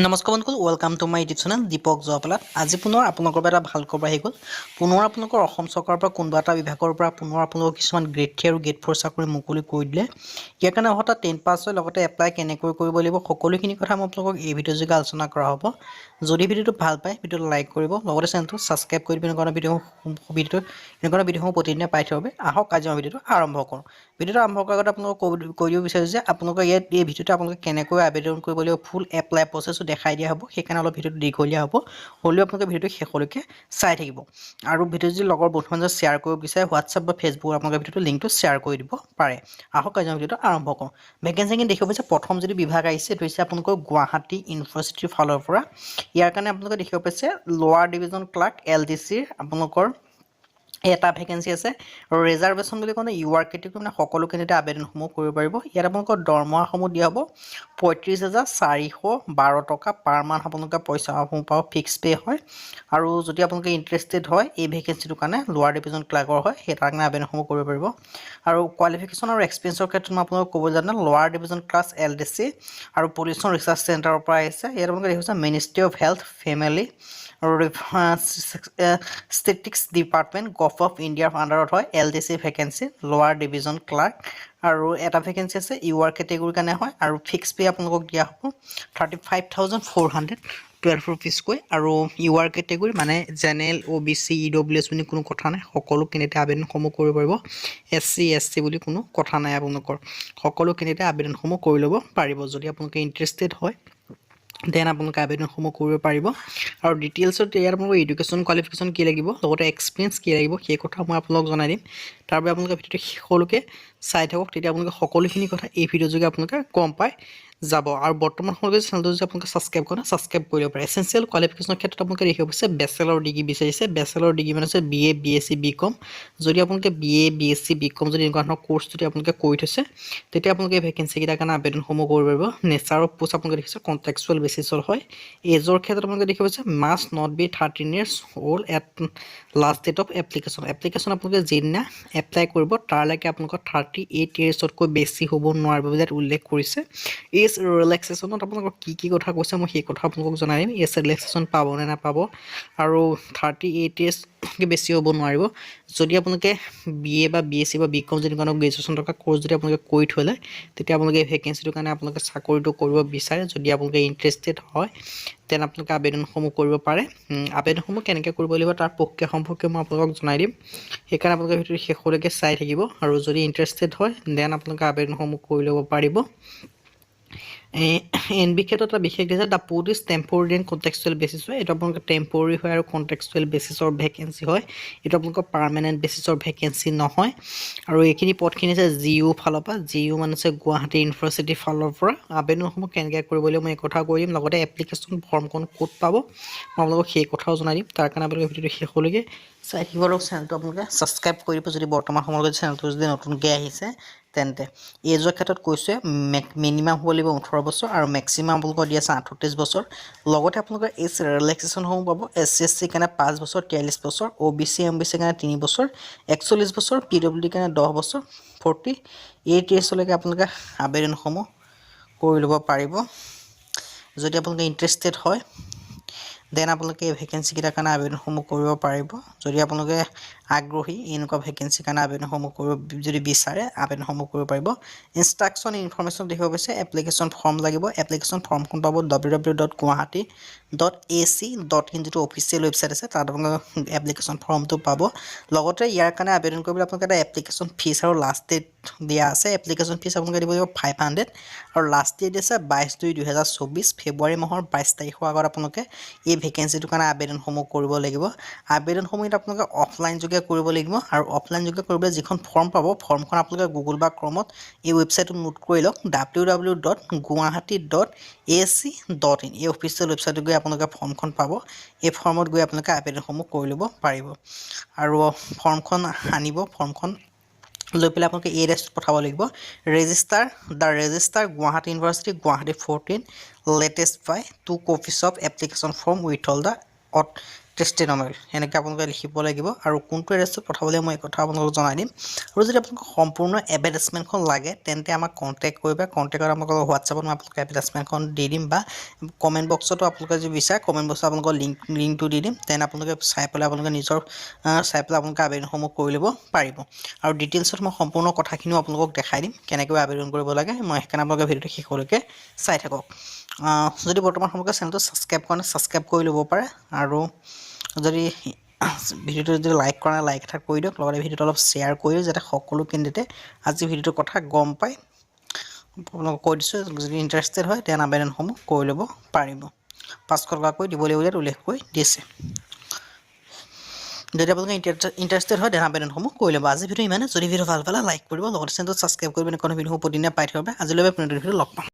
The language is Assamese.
নমস্কাৰ বন্ধুসকল welcome to my YouTube channel Deepak জয়পালাত আজি পুনৰ আপোনালোকৰ বাবে এটা ভাল খবৰ আহি গ'ল পুনৰ আপোনালোকৰ অসম চৰকাৰৰ পৰা কোনোবা এটা বিভাগৰ পৰা পুনৰ আপোনালোকৰ কিছুমান গ্ৰেড 3 আৰু গ্ৰেড 4 চাকৰি মুকলি কৰি দিলে ইয়াৰ কাৰণে অহা 10 পাছ হৈ লগতে এপ্লাই কেনেকৈ কৰিব লাগিব সকলোখিনি কথা মই আপোনালোকক এই ভিডিঅ'ৰ যোগে আলোচনা কৰা হ'ব যদি ভিডিঅ'টো ভাল পায় ভিডিঅ'টো লাইক কৰিব লগতে চেনেলটো ছাবস্ক্ৰাইব কৰি দিব এনেকুৱা ভিডিঅ'সমূহ প্ৰতিদিনে পাই থাকিব আহক আজি মই ভিডিঅ'টো আৰম্ভ কৰোঁ ভিডিঅ'টো আৰম্ভ কৰাৰ আগতে আপোনালোকক কৈ দিব বিচাৰিছোঁ যে আপোনালোকৰ ইয়াত এই ভিডিঅ'টো আপোনালোকে কেনেকৈ আবেদন কৰিব লাগিব ফুল এপ্লাই প্ৰচেছটো দেখাই দিয়া হ'ব সেইকাৰণে অলপ ভিডিঅ'টো দীঘলীয়া হ'ব হ'লেও আপোনালোকে ভিডিঅ'টো শেষলৈকে চাই থাকিব আৰু ভিডিঅ' যদি লগৰ বন্ধু-বান্ধৱক শ্বেয়াৰ কৰিব বিচাৰে হোৱাটছআপ বা ফেচবুক আপোনালোকে ভিডিঅ'টো লিংকটো শ্বেয়াৰ কৰি দিব পাৰে আহক আজি আমি ভিডিঅ'টো আৰম্ভ কৰোঁ ভেকেঞ্চিখিনি দেখিব পাইছে প্ৰথম যদি বিভাগ আহিছে এইটো হৈছে আপোনালোকৰ গুৱাহাটী ইউনিভাৰ্চিটিৰ ফালৰ পৰা ইয়াৰ কাৰণে আপোনালোকে দেখিব পাইছে লোৱাৰ ডিভিজন ক্লাৰ্ক LDCৰ আপোনালোকৰ এটা ভেকেঞ্চি আছে আৰু ৰিজাৰ্ভেশ্যন বুলি ক'লে ইউআৰ কেটেগৰী মানে সকলো কেণ্ডিডেটে আবেদনসমূহ কৰিব পাৰিব ইয়াত আপোনালোকৰ দৰমহাসমূহ দিয়া হ'ব ৩৫,৪১২ টকা পাৰ মান্থ আপোনালোকে পইচাসমূহ পাব ফিক্স পে হয় আৰু যদি আপোনালোকে ইণ্টাৰেষ্টেড হয় এই ভেকেঞ্চিটোৰ কাৰণে লোৱাৰ ডিভিজন ক্লাৰ্কৰ হয় সেই তাৰ কাৰণে আবেদনসমূহ কৰিব পাৰিব আৰু কোৱালিফিকেশ্যন আৰু এক্সপিৰিয়েঞ্চৰ ক্ষেত্ৰত মই আপোনালোকক ক'ব জানো লোৱাৰ ডিভিজন ক্লাছ LDC আৰু পলিউশ্যন ৰিচাৰ্চ চেণ্টাৰৰ পৰা আহিছে ইয়াত আপোনালোকে দেখিছে মিনিষ্ট্ৰী অফ হেল্থ ফেমিলি আৰু ষ্টেটিষ্টিক্স ডিপাৰ্টমেণ্ট গভ অফ ইণ্ডিয়াৰ আণ্ডাৰত হয় LDC ভেকেঞ্চি লোৱাৰ ডিভিজন ক্লাৰ্ক আৰু এটা ভেকেঞ্চি আছে ইউআৰ কেটেগৰীৰ কাৰণে হয় আৰু ফিক্স পে আপোনালোকক দিয়া হ'ব 35,412 ৰুপিজকৈ আৰু ইউআৰ কেটেগৰী মানে জেনেৰেল OBC EWS বুলি কোনো কথা নাই সকলো কেণ্ডিডেটে আবেদনসমূহ কৰিব পাৰিব SC ST বুলি কোনো কথা নাই আপোনালোকৰ সকলো কেণ্ডিডেটে আবেদনসমূহ কৰি ল'ব পাৰিব যদি আপোনালোকে ইণ্টাৰেষ্টেড হয় দেন আপোনালোকে আবেদনসমূহ কৰিব পাৰিব আৰু ডিটেইলছত ইয়াত আপোনালোকৰ এডুকেশ্যন কোৱালিফিকেশ্যন কি লাগিব লগতে এক্সপিৰিয়েঞ্চ কি লাগিব সেই কথা মই আপোনালোকক জনাই দিম তাৰ বাবে আপোনালোকে ভিডিঅ'টো শেষলৈকে চাই থাকক তেতিয়া আপোনালোকে সকলোখিনি কথা এই ভিডিঅ'ৰ যোগে আপোনালোকে গম পাই যাব আৰু বৰ্তমান সময়লৈ চেনেলটো যদি আপোনালোকে ছাবস্ক্ৰাইব কৰে ছাবস্ক্ৰাইব কৰিব পাৰে এছেঞ্চিয়েল কোৱালিফিকেশ্যনৰ ক্ষেত্ৰত আপোনালোকে দেখিব পাইছে বেচেলৰ ডিগ্ৰী বিচাৰিছে বেচেলৰ ডিগ্ৰী মানে হৈছে BA BSc BCom যদি আপোনালোকে BA BSc BCom যদি এনেকুৱা ধৰণৰ কোৰ্চ যদি আপোনালোকে কৰি থৈছে তেতিয়া আপোনালোকে এই ভেকেঞ্চিকেইটাৰ কাৰণে আবেদনসমূহ কৰিব পাৰিব নেচাৰ অফ পোষ্ট আপোনালোকে দেখিছে কণ্টেক্সুৱেল বেচিছৰ হয় এজৰ ক্ষেত্ৰত আপোনালোকে দেখিব পাইছে must not be 13 years old at last date of application আপোনালোকে যিদিনা এপ্লাই কৰিব তাৰলৈকে আপোনালোকৰ 38 yearsতকৈ বেছি হ'ব নোৱাৰিব বুলি ইয়াত উল্লেখ কৰিছে এজ ৰিলেক্সেশ্যনত আপোনালোকক কি কথা কৈছে মই সেই কথা আপোনালোকক জনাই দিম এজ ৰিলেক্সেশ্যন পাব নে নাপাব আৰু 38 years বেছি হ'ব নোৱাৰিব যদি আপোনালোকে BA বা BSc বা BCom যদি কোনো গ্ৰেজুৱেশ্যন থকা কোৰ্চ যদি আপোনালোকে কৰি থ'লে তেতিয়া আপোনালোকে এই ভেকেঞ্চিটোৰ কাৰণে আপোনালোকে চাকৰিটো কৰিব বিচাৰে যদি আপোনালোকে ইণ্টাৰেষ্টেড হয় তেন আপোনালোকে আবেদনসমূহ কৰিব পাৰে আবেদনসমূহ কেনেকৈ কৰিব লাগিব তাৰ প্ৰক্ৰিয়া সম্পৰ্কে মই আপোনালোকক জনাই দিম সেইকাৰণে আপোনালোকে ভিডিঅ'টো শেষলৈকে চাই থাকিব আৰু যদি ইণ্টাৰেষ্টেড হয় দেন আপোনালোকে আবেদনসমূহ কৰি ল'ব পাৰিব NB ক্ষেত্ৰত এটা বিশেষ দিছে the post is temporary and contextual basis হয় এইটো আপোনালোকৰ টেম্পৰৰী হয় আৰু কণ্টেক্সুৱেল বেচিছৰ ভেকেঞ্চি হয় এইটো আপোনালোকৰ পাৰ্মানেণ্ট বেচিছৰ ভেকেঞ্চি নহয় আৰু এইখিনি পদখিনি আছে GU ফালৰ পৰা GU মানে আছে গুৱাহাটী ইউনিভাৰ্চিটিৰ ফালৰ পৰা আবেদনসমূহ কেনেকৈ কৰিব লাগিব মই এই কথা কৈ দিম লগতে এপ্লিকেশ্যন ফৰ্মখন ক'ত পাব মই আপোনালোকক সেই কথাও জনাই দিম তাৰ কাৰণে আপোনালোকে ভিডিঅ'টো শেষলৈকে চাই থাকিব আৰু চেনেলটো আপোনালোকে ছাবস্ক্ৰাইব কৰিব যদি বৰ্তমান সময়লৈ চেনেলটো যদি নতুনকৈ আহিছে তেন্তে এজৰ ক্ষেত্ৰত কৈছে মিনিমাম হ'ব লাগিব 18 বছৰ আৰু মেক্সিমাম আপোনালোকৰ দিয়া আছে 38 বছৰ লগতে আপোনালোকৰ এজ ৰিলেক্সেশ্যনসমূহ পাব SC ST কাৰণে 5 বছৰ 43 বছৰ OBC MBC কাৰণে 3 বছৰ 41 বছৰ PWD কাৰণে 10 বছৰ 48 yearsলৈকে আপোনালোকে আবেদনসমূহ কৰি ল'ব পাৰিব যদি আপোনালোকে ইণ্টাৰেষ্টেড হয় দেন আপোনালোকে এই ভেকেঞ্চিকেইটাৰ কাৰণে আবেদনসমূহ কৰিব পাৰিব যদি আপোনালোকে আগ্ৰহী এনেকুৱা ভেকেঞ্চিৰ কাৰণে আবেদনসমূহ কৰিব যদি বিচাৰে আবেদনসমূহ কৰিব পাৰিব ইনষ্ট্ৰাকশ্যন ইনফৰমেশ্যন দেখিব পাইছে এপ্লিকেশ্যন ফৰ্ম লাগিব এপ্লিকেশ্যন ফৰ্মখন পাব www.guwahati.ac.in যিটো অফিচিয়েল ৱেবছাইট আছে তাত আপোনালোকে এপ্লিকেশ্যন ফৰ্মটো পাব লগতে ইয়াৰ কাৰণে আবেদন কৰিবলৈ আপোনালোকে এটা এপ্লিকেশ্যন ফিজ আৰু লাষ্ট ডেট দিয়া আছে এপ্লিকেশ্যন ফিজ আপোনালোকে দিব লাগিব 500 আৰু লাষ্ট ডেট আছে 22/2/2024 ফেব্ৰুৱাৰী মাহৰ 22 তাৰিখৰ আগত আপোনালোকে এই ভেকেঞ্চিটোৰ কাৰণে আবেদনসমূহ কৰিব লাগিব আবেদনসমূহ আপোনালোকে অফলাইন যোগে কৰিব লাগিব আৰু অফলাইন যোগে কৰিবলৈ যিখন ফৰ্ম পাব ফৰ্মখন আপোনালোকে গুগল বা ক্ৰমত এই ৱেবছাইটটো নোট কৰি লওক www.guwahati.ac.in এই অফিচিয়েল ৱেবছাইটত গৈ আপোনালোকে ফৰ্মখন পাব এই ফৰ্মত গৈ আপোনালোকে আবেদনসমূহ কৰি ল'ব পাৰিব আৰু ফৰ্মখন আনিব ফৰ্মখন লৈ পেলাই আপোনালোকে এই এড্ৰেছত পঠাব লাগিব registrar Guwahati university Guwahati 14 latest by 2 copies of application form with all the testimonials এনেকৈ আপোনালোকে লিখিব লাগিব আৰু কোনটো এড্ৰেছত পঠাবলৈ মই এই কথা আপোনালোকক জনাই দিম আৰু যদি আপোনালোকক সম্পূৰ্ণ এডভাৰটাইজমেণ্টখন লাগে তেন্তে আমাক কণ্টেক্ট কৰিবা কণ্টেক্টত আপোনালোকৰ হোৱাটছআপত মই আপোনালোকক এডভাৰটাইজমেণ্টখন দি দিম বা কমেণ্ট বক্সতো আপোনালোকে যদি বিচাৰে কমেণ্ট বক্সত আপোনালোকৰ লিংকটো দি দিম দেন আপোনালোকে চাই পেলাই আপোনালোকে নিজৰ আপোনালোকে আবেদনসমূহ কৰি ল'ব পাৰিব আৰু ডিটেইলছত মই সম্পূৰ্ণ কথাখিনিও আপোনালোকক দেখাই দিম কেনেকৈ আবেদন কৰিব লাগে মই সেইকাৰণে আপোনালোকে ভিডিঅ'টো শেষলৈকে চাই থাকক যদি বৰ্তমান সময়লৈকে চেনেলটো ছাবস্ক্ৰাইব কৰা নাই ছাবস্ক্ৰাইব কৰি ল'ব পাৰে আৰু যদি ভিডিঅ'টো যদি লাইক কৰা নাই লাইক এটা কৰি দিয়ক লগতে ভিডিঅ'টো অলপ শ্বেয়াৰ কৰি দিয়ক যাতে সকলো কেণ্ডিডেটে আজি ভিডিঅ'টোৰ কথা গম পায় আপোনালোকক কৈ দিছোঁ যদি ইণ্টাৰেষ্টেড হয় তেনে আবেদনসমূহ কৰি ল'ব পাৰিব 500 টকাকৈ দিব লাগিব ইয়াত উল্লেখ কৰি দিছে যদি আপোনালোকে ইণ্টাৰেষ্টেড হয় তেনে আবেদনসমূহ কৰি ল'ব আজি ভিডিঅ' ইমানে যদি ভিডিঅ' ভাল পালে লাইক কৰিব লগতে চেনেলটো ছাবস্ক্ৰাইব কৰিব এনেকুৱা ভিডিঅ'সমূহ প্ৰতিদিনে পাই থাকিব আজিলৈ ভিডিঅ' লগ পাম